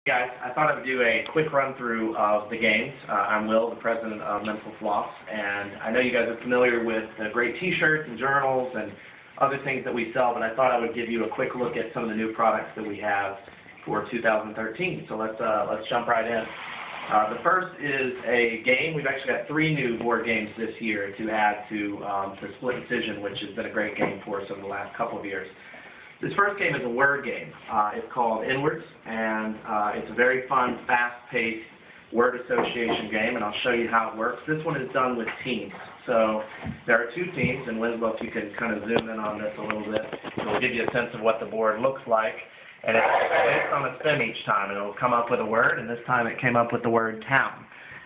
Guys, I thought I would do a quick run-through of the games. I'm Will, the president of Mental Floss, and I know you guys are familiar with the great T-shirts and journals and other things that we sell, but I thought I would give you a quick look at some of the new products that we have for 2013. So let's jump right in. The first is a game. We've actually got 3 new board games this year to add to Split Decision, which has been a great game for us over the last couple of years. This first game is a word game. It's called Inwards, and it's a very fun, fast-paced word association game, and I'll show you how it works. This one is done with teams. So there are 2 teams, and Winslow, if you can kind of zoom in on this a little bit, it'll give you a sense of what the board looks like. And it's based on a spin each time, and it'll come up with a word, and this time it came up with the word town.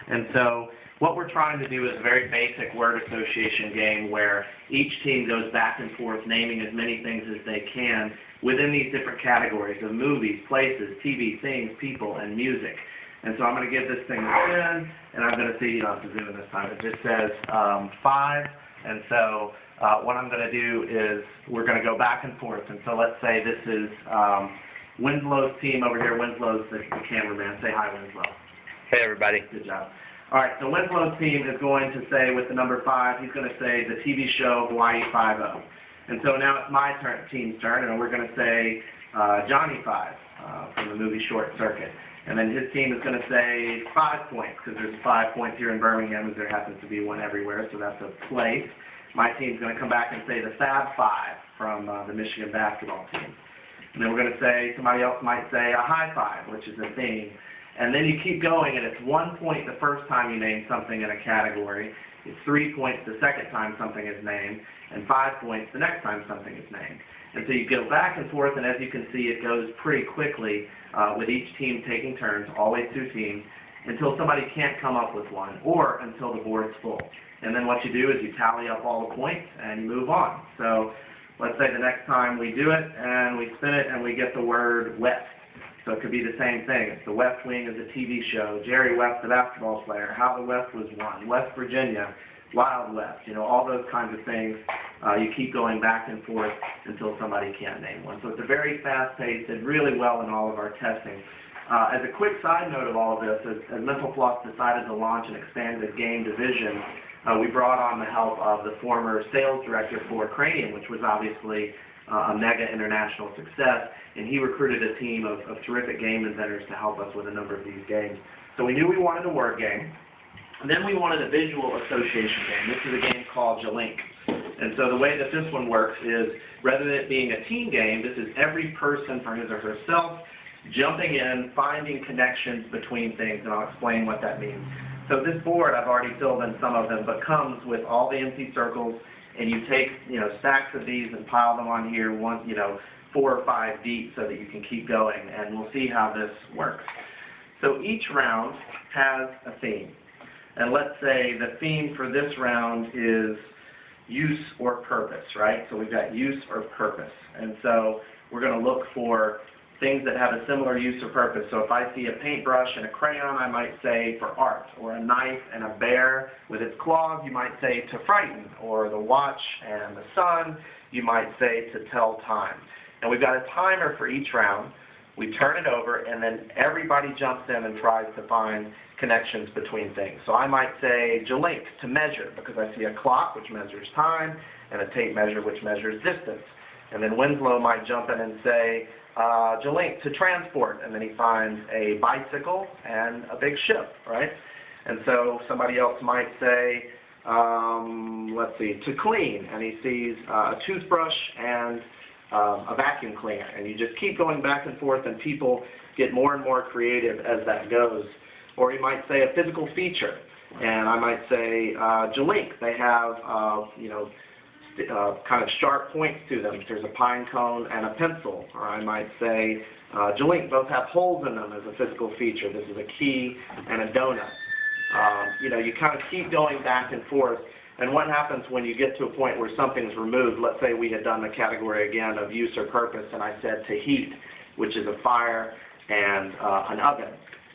And so what we're trying to do is a very basic word association game where each team goes back and forth naming as many things as they can within these different categories of movies, places, TV, things, people, and music. And so I'm going to give this thing a spin, and I'm going to see, you don't have to zoom in this time, it just says 5, and so what I'm going to do is we're going to go back and forth. And so let's say this is Winslow's team over here. Winslow's the cameraman. Say hi, Winslow. Hey, everybody. Good job. All right, so Winslow's team is going to say, with the number 5, he's going to say the TV show Hawaii Five-0. And so now it's my team's turn, and we're going to say Johnny 5 from the movie Short Circuit. And then his team is going to say 5 points, because there's 5 points here in Birmingham, as there happens to be one everywhere, so that's a place. My team's going to come back and say the Fab 5 from the Michigan basketball team. And then we're going to say, somebody else might say a High 5, which is a theme. And then you keep going, and it's 1 point the first time you name something in a category. It's 3 points the second time something is named, and 5 points the next time something is named. And so you go back and forth, and as you can see, it goes pretty quickly with each team taking turns, always 2 teams, until somebody can't come up with one, or until the board's full. And then what you do is you tally up all the points, and you move on. So let's say the next time we do it, and we spin it, and we get the word West. So it could be the same thing. It's the West Wing of the TV show, Jerry West, the basketball player, How the West Was Won, West Virginia, Wild West, all those kinds of things. You keep going back and forth until somebody can't name one. So it's a very fast-paced, did really well in all of our testing. As a quick side note of all of this, as Mental Floss decided to launch an expanded game division, we brought on the help of the former sales director for Cranium, which was obviously a mega international success, and he recruited a team of terrific game inventors to help us with a number of these games. So we knew we wanted a word game, and then we wanted a visual association game. This is a game called Jalink. And so the way that this one works is, rather than it being a team game, this is every person for his or herself jumping in, finding connections between things, and I'll explain what that means. So this board, I've already filled in some of them, but comes with all the empty circles, and you take, stacks of these and pile them on here, 4 or 5 deep, so that you can keep going, and we'll see how this works. So each round has a theme, and let's say the theme for this round is use or purpose, right? So we've got use or purpose, and so we're going to look for things that have a similar use or purpose. So if I see a paintbrush and a crayon, I might say for art, or a knife and a bear with its claws, you might say to frighten, or the watch and the sun, you might say to tell time. And we've got a timer for each round. We turn it over, and then everybody jumps in and tries to find connections between things. So I might say Jalink, to measure, because I see a clock, which measures time, and a tape measure, which measures distance. And then Winslow might jump in and say Jalink, to transport, and then he finds a bicycle and a big ship, right? And so somebody else might say, let's see, to clean, and he sees a toothbrush and a vacuum cleaner, and you just keep going back and forth, and people get more and more creative as that goes. Or you might say a physical feature, and I might say Jalink, they have kind of sharp points to them. There's a pine cone and a pencil. Or I might say Jalink, both have holes in them as a physical feature. This is a key and a donut. You kind of keep going back and forth. And what happens when you get to a point where something's removed? Let's say we had done the category again of use or purpose, and I said to heat, which is a fire and an oven.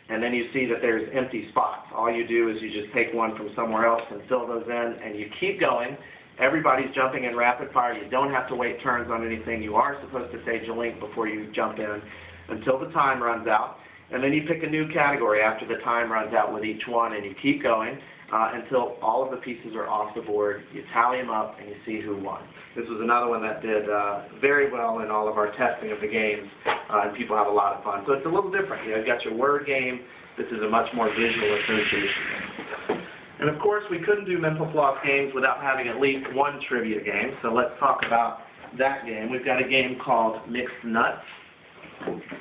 And then you see that there's empty spots. All you do is you just take one from somewhere else and fill those in, and you keep going. Everybody's jumping in rapid fire. You don't have to wait turns on anything. You are supposed to say Jalink before you jump in until the time runs out. And then you pick a new category after the time runs out with each one, and you keep going until all of the pieces are off the board. You tally them up, and you see who won. This was another one that did very well in all of our testing of the games, and people have a lot of fun. So it's a little different. You know, you've got your word game. This is a much more visual association game. And of course, we couldn't do mental floss games without having at least one trivia game. So let's talk about that game. We've got a game called Mixed Nuts,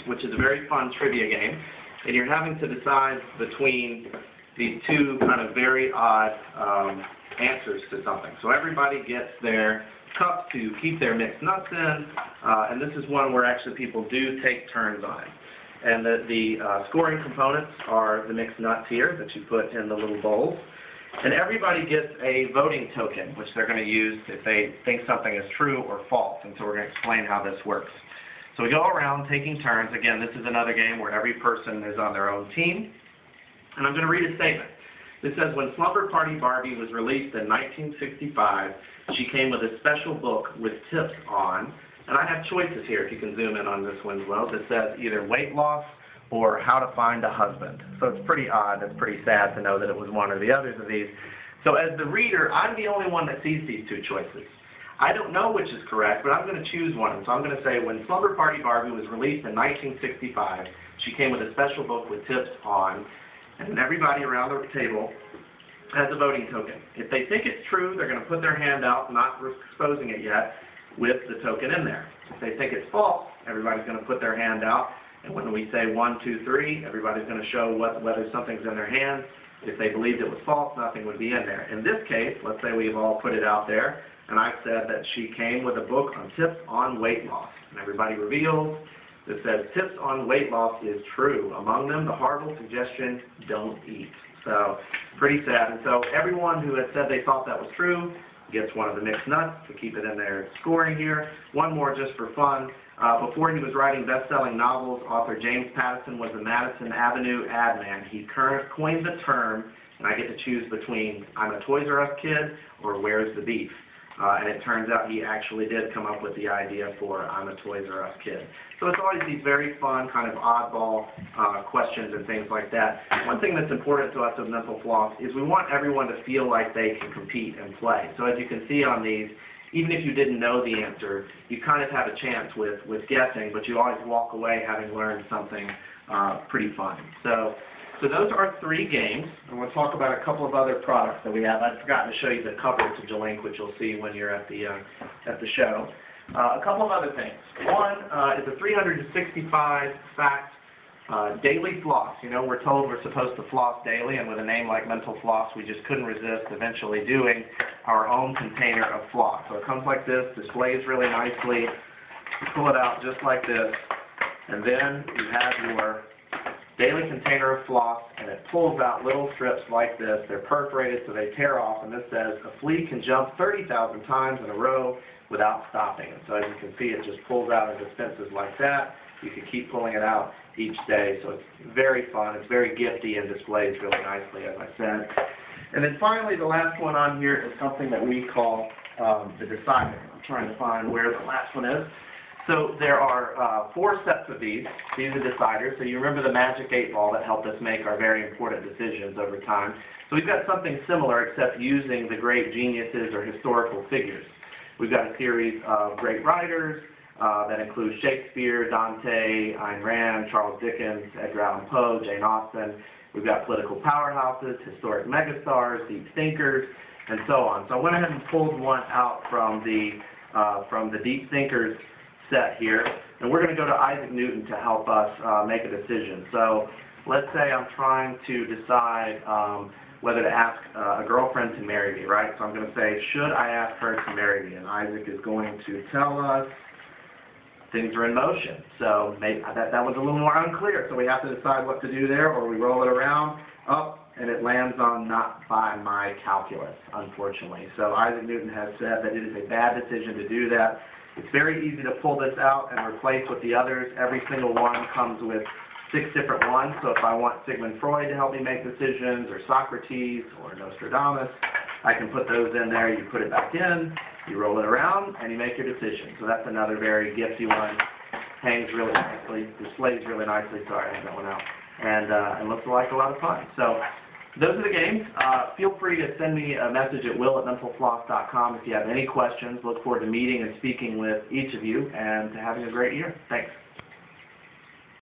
which is a very fun trivia game. And you're having to decide between these two kind of very odd answers to something. So everybody gets their cup to keep their mixed nuts in, and this is one where actually people do take turns on it. And the scoring components are the mixed nuts here that you put in the little bowls. And everybody gets a voting token, which they're going to use if they think something is true or false. And so we're going to explain how this works. So we go around taking turns. Again, this is another game where every person is on their own team. And I'm going to read a statement. It says, when Slumber Party Barbie was released in 1965, she came with a special book with tips on, and I have choices here, if you can zoom in on this one as well, that says either weight loss or how to find a husband. So it's pretty odd, it's pretty sad to know that it was one or the others of these. So as the reader, I'm the only one that sees these two choices. I don't know which is correct, but I'm going to choose one. So I'm going to say, when Slumber Party Barbie was released in 1965, she came with a special book with tips on, and everybody around the table has a voting token. If they think it's true, they're going to put their hand out, not exposing it yet, with the token in there. If they think it's false, everybody's going to put their hand out, and when we say 1, 2, 3, everybody's going to show whether something's in their hand. If they believed it was false, nothing would be in there. In this case, let's say we've all put it out there, and I've said that she came with a book on tips on weight loss. And everybody reveals that says tips on weight loss is true. Among them, the horrible suggestion, don't eat. So, pretty sad. And so everyone who had said they thought that was true gets one of the mixed nuts to keep it in their scoring here. One more just for fun. Before he was writing best-selling novels, author James Patterson was a Madison Avenue ad man. He coined the term, and I get to choose between I'm a Toys R Us kid or where's the beef? And it turns out he actually did come up with the idea for I'm a Toys R Us kid. So it's always these very fun, kind of oddball questions and things like that. One thing that's important to us with Mental Floss is we want everyone to feel like they can compete and play. So as you can see on these, even if you didn't know the answer, you kind of have a chance with guessing, but you always walk away having learned something pretty fun. So those are 3 games, and we'll talk about a couple of other products that we have. I'd forgotten to show you the cover to Jalink, which you'll see when you're at the show. A couple of other things. One is a 365-fact daily floss. You know, we're told we're supposed to floss daily, and with a name like Mental Floss, we just couldn't resist eventually doing our own container of floss. So it comes like this, displays really nicely. You pull it out just like this, and then you have your daily container of floss, and it pulls out little strips like this. They're perforated so they tear off, and this says, a flea can jump 30,000 times in a row without stopping. And so as you can see, it just pulls out and dispenses like that. You can keep pulling it out each day, so it's very fun. It's very gifty and displays really nicely, as I said. And then finally, the last one on here is something that we call the decider. I'm trying to find where the last one is. So there are 4 sets of these. These are deciders. So you remember the magic 8 ball that helped us make our very important decisions over time. So we've got something similar, except using the great geniuses or historical figures. We've got a series of great writers that include Shakespeare, Dante, Ayn Rand, Charles Dickens, Edgar Allan Poe, Jane Austen. We've got political powerhouses, historic megastars, deep thinkers, and so on. So I went ahead and pulled one out from the deep thinkers set here, and we're going to go to Isaac Newton to help us make a decision. So let's say I'm trying to decide whether to ask a girlfriend to marry me, right? So I'm going to say, should I ask her to marry me? And Isaac is going to tell us things are in motion. So maybe that was a little more unclear, so we have to decide what to do there, or we roll it around, up, and it lands on not by my calculus, unfortunately. So Isaac Newton has said that it is a bad decision to do that. It's very easy to pull this out and replace with the others. Every single one comes with 6 different ones. So if I want Sigmund Freud to help me make decisions, or Socrates, or Nostradamus, I can put those in there. You put it back in, you roll it around, and you make your decision. So that's another very gifty one. hangs really nicely, displays really nicely. Sorry, I had that one out. And looks like a lot of fun. So those are the games. Feel free to send me a message at will@mentalfloss.com if you have any questions. Look forward to meeting and speaking with each of you and to having a great year. Thanks.